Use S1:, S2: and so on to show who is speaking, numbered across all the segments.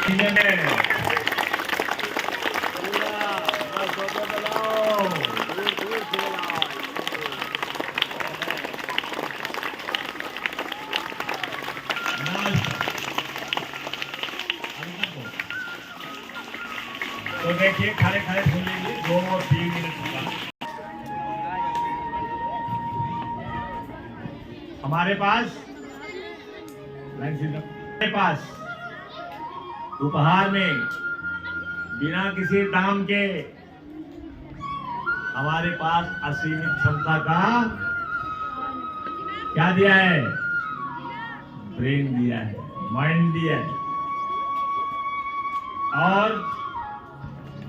S1: तो देखिए खड़े खड़े सुनिए 2 और 3 मिनट का हमारे पास उपहार में बिना किसी दाम के हमारे पास असीमित क्षमता का क्या दिया है? ब्रेन दिया है, माइंड दिया है और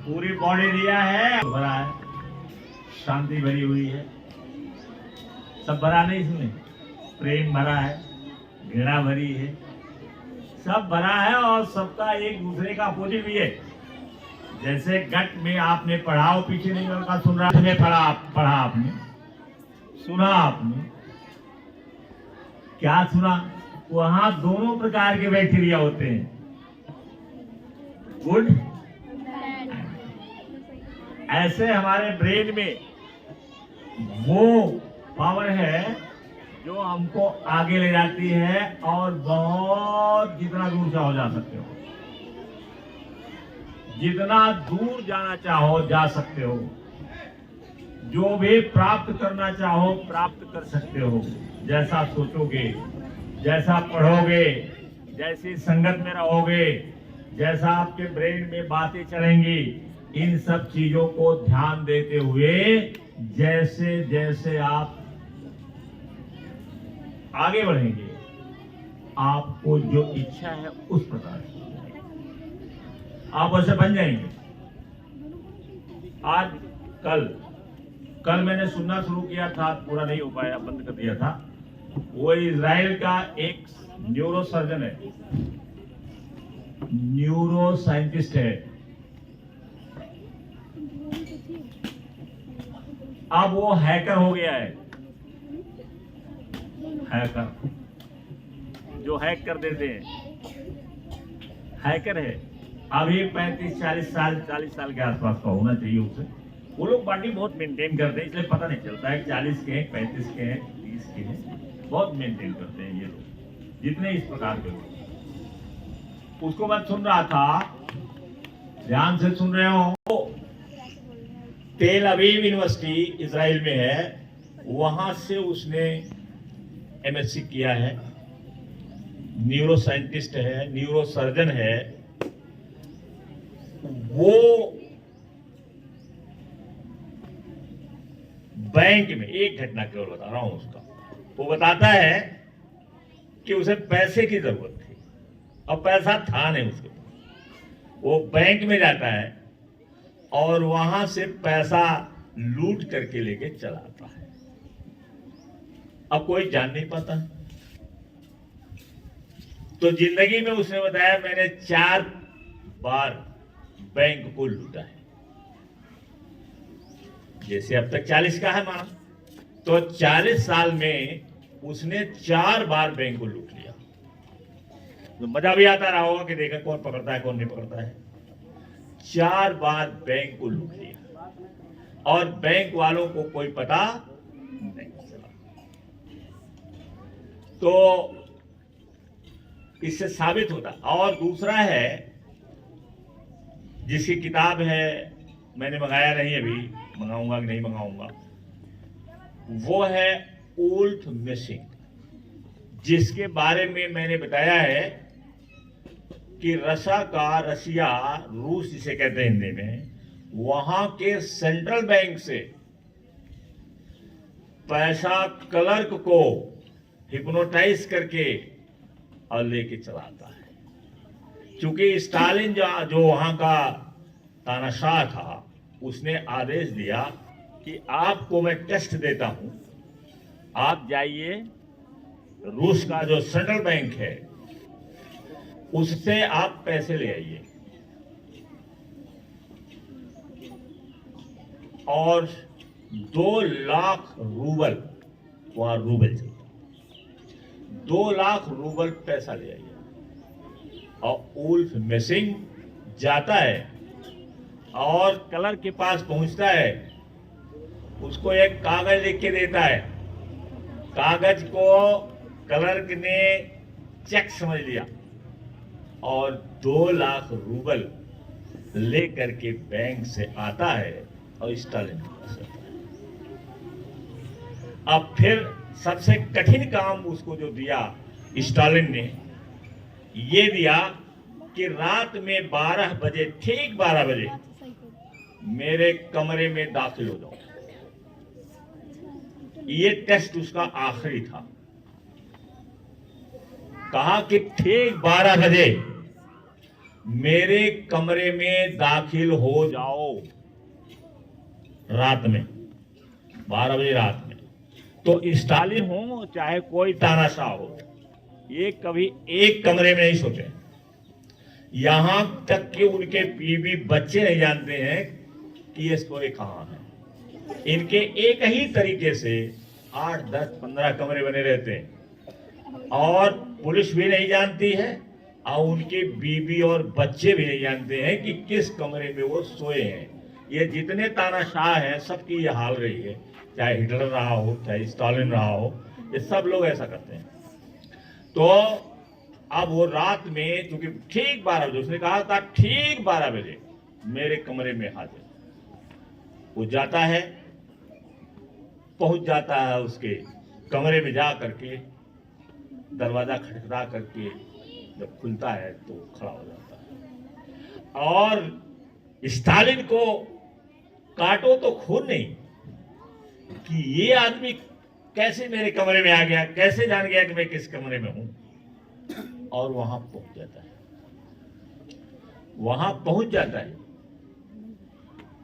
S1: पूरी बॉडी दिया है। भरा है, शांति भरी हुई है, सब भरा नहीं इसमें, प्रेम भरा है, घृणा भरी है, सब भरा है और सबका एक दूसरे का अपोजिट भी है। जैसे गट में आपने पढ़ाओ, पीछे नहीं लड़का सुन रहा है, पढ़ा आपने, सुना आपने, क्या सुना? वहां दोनों प्रकार के बैक्टीरिया होते हैं, गुड। ऐसे हमारे ब्रेन में वो पावर है जो हमको आगे ले जाती है और बहुत जितना दूर चाहो जा सकते हो, जितना दूर जाना चाहो जा सकते हो, जो भी प्राप्त करना चाहो प्राप्त कर सकते हो। जैसा सोचोगे, जैसा पढ़ोगे, जैसी संगत में रहोगे, जैसा आपके ब्रेन में बातें चलेंगी, इन सब चीजों को ध्यान देते हुए जैसे जैसे आप आगे बढ़ेंगे, आपको जो इच्छा है उस प्रकार आप वैसे बन जाएंगे। आज कल मैंने सुनना शुरू किया था, पूरा नहीं हो पाया, बंद कर दिया था। वो इजराइल का एक न्यूरो सर्जन है, न्यूरो साइंटिस्ट है। अब वो हैकर हो गया है, हैकर जो हैक कर देते हैं, हैकर है। अभी 35-40 साल, 40 साल के आसपास का होना चाहिए उसे। वो लोग बॉडी बहुत मेंटेन करते हैं, इसलिए पता नहीं चलता है 40 के हैं, 35 के हैं, 30 के हैं, बहुत मेंटेन करते हैं ये लोग, जितने इस प्रकार के लोग। उसको मैं सुन रहा था, ध्यान से सुन रहे हो। तेल अवीव यूनिवर्सिटी इजराइल में है, वहां से उसने एमएससी किया है, न्यूरो साइंटिस्ट है, न्यूरो सर्जन है। वो बैंक में एक घटना केवल बता रहा हूं उसका, वो बताता है कि उसे पैसे की जरूरत थी और पैसा था नहीं उसके पास। वो बैंक में जाता है और वहां से पैसा लूट करके लेके चला आता है। अब कोई जान नहीं पाता। तो जिंदगी में उसने बताया, मैंने 4 बार बैंक को लूटा है। जैसे अब तक 40 का है माना, तो 40 साल में उसने 4 बार बैंक को लूट लिया। तो मजा भी आता रहा होगा कि देखा कौन पकड़ता है कौन नहीं पकड़ता है। 4 बार बैंक को लूट लिया और बैंक वालों को कोई पता नहीं चला। तो इससे साबित होता। और दूसरा है, जिसकी किताब है, मैंने मंगाया नहीं, अभी मंगाऊंगा कि नहीं मंगाऊंगा, वो है उल्फ मेसिंग, जिसके बारे में मैंने बताया है कि रशिया, रूस जिसे कहते हैं हिंदी में, वहां के सेंट्रल बैंक से पैसा क्लर्क को हिप्नोटाइज करके और लेके चलाता है। क्योंकि स्टालिन जो वहां का तानाशाह था, उसने आदेश दिया कि आपको मैं टेस्ट देता हूं, आप जाइए रूस का जो सेंट्रल बैंक है उससे आप पैसे ले आइए और 2 लाख रूबल, वहां रूबल चलता, 2 लाख रूबल पैसा ले आइए। और उल्फ मिसिंग जाता है और कलर के पास पहुंचता है, उसको एक कागज लिख के देता है। कागज को क्लर्क ने चेक समझ लिया और 2 लाख रूबल लेकर के बैंक से आता है और स्टालिन के पास आता है। अब फिर सबसे कठिन काम उसको जो दिया स्टालिन ने, ये दिया कि रात में 12 बजे, ठीक 12 बजे मेरे कमरे में दाखिल हो जाओ। ये टेस्ट उसका आखिरी था। कहा कि ठीक 12 बजे मेरे कमरे में दाखिल हो जाओ, रात में 12 बजे रात में। तो स्टालिन हो चाहे कोई तानाशाह हो, ये कभी एक कमरे में नहीं सोते। यहां तक कि उनके बीवी बच्चे नहीं जानते हैं कि ये स्टोरी कहां है। इनके एक ही तरीके से 8, 10, 15 कमरे बने रहते हैं और पुलिस भी नहीं जानती है और उनके बीवी और बच्चे भी नहीं जानते हैं कि किस कमरे में वो सोए हैं। ये जितने तानाशाह हैं सबकी ये हाल रही है, चाहे हिटलर रहा हो चाहे स्टालिन रहा हो, ये सब लोग ऐसा करते हैं। तो अब वो रात में, क्योंकि ठीक 12 बजे उसने कहा था, ठीक 12 बजे मेरे कमरे में हाजिर। वो जाता है, पहुंच जाता है उसके कमरे में, जा करके दरवाजा खटखटा करके जब खुलता है तो खड़ा हो जाता है और स्टालिन को काटो तो खून नहीं कि ये आदमी कैसे मेरे कमरे में आ गया, कैसे जान गया कि मैं किस कमरे में हूं। और वहां पहुंच जाता है, वहां पहुंच जाता है।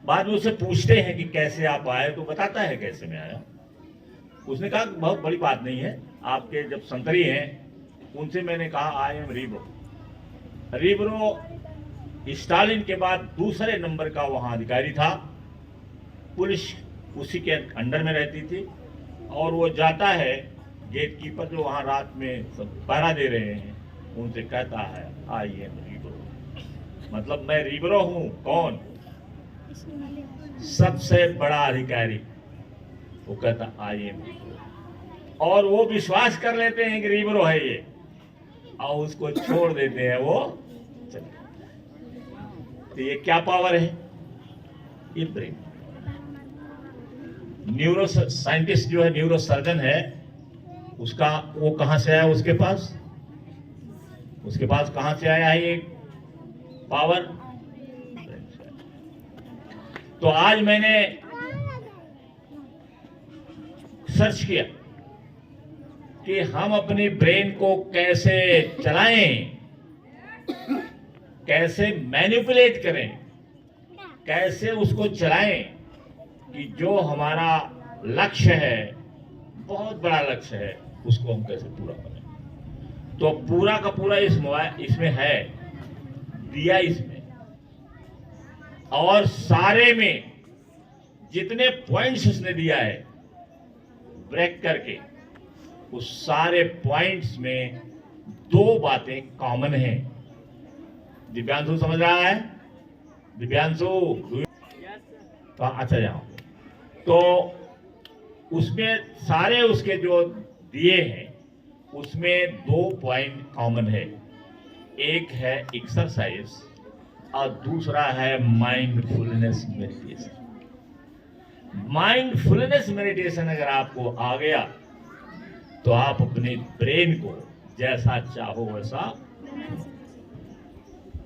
S1: बाद में उसे पूछते हैं कि कैसे आप आए, तो बताता है कैसे मैं आया। उसने कहा बहुत बड़ी बात नहीं है, आपके जब संतरी हैं उनसे मैंने कहा I am Ribeiro. Ribeiro Stalin के बाद दूसरे नंबर का वहां अधिकारी था, पुलिस उसी के अंडर में रहती थी। और वो जाता है, गेट कीपर जो वहां रात में सब पहरा दे रहे हैं, उनसे कहता है आई एम रिब्रो, मतलब मैं रिब्रो हूं। कौन? सबसे बड़ा अधिकारी। वो कहता आई एम रिब्रो और वो विश्वास कर लेते हैं कि रिब्रो है ये और उसको छोड़ देते हैं, वो चले। तो ये क्या पावर है? ये ब्रेन। न्यूरो साइंटिस्ट जो है, न्यूरो सर्जन है, उसका वो कहां से आया? उसके पास कहां से आया है ये पावर? तो आज मैंने सर्च किया कि हम अपनी ब्रेन को कैसे चलाएं, कैसे मैनिपुलेट करें, कैसे उसको चलाएं कि जो हमारा लक्ष्य है, बहुत बड़ा लक्ष्य है, उसको हम कैसे पूरा करें। तो पूरा का पूरा इसमें है, दिया इसमें, और सारे में जितने पॉइंट्स उसने दिया है ब्रेक करके, उस सारे पॉइंट्स में 2 बातें कॉमन हैं। दिव्यांशु समझ रहा है? दिव्यांशु तो अच्छा जाओ। तो उसमें सारे उसके जो दिए हैं उसमें 2 पॉइंट कॉमन है। एक है एक्सरसाइज और दूसरा है माइंडफुलनेस मेडिटेशन। माइंडफुलनेस मेडिटेशन अगर आपको आ गया तो आप अपने ब्रेन को जैसा चाहो वैसा,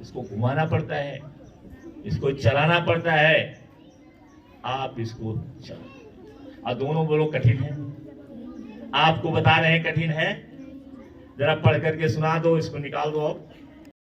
S1: इसको घुमाना पड़ता है, इसको चलाना पड़ता है, आप इसको चलो। और दोनों बोलो कठिन है, आपको बता रहे हैं कठिन है, जरा पढ़ करके सुना दो, इसको निकाल दो अब।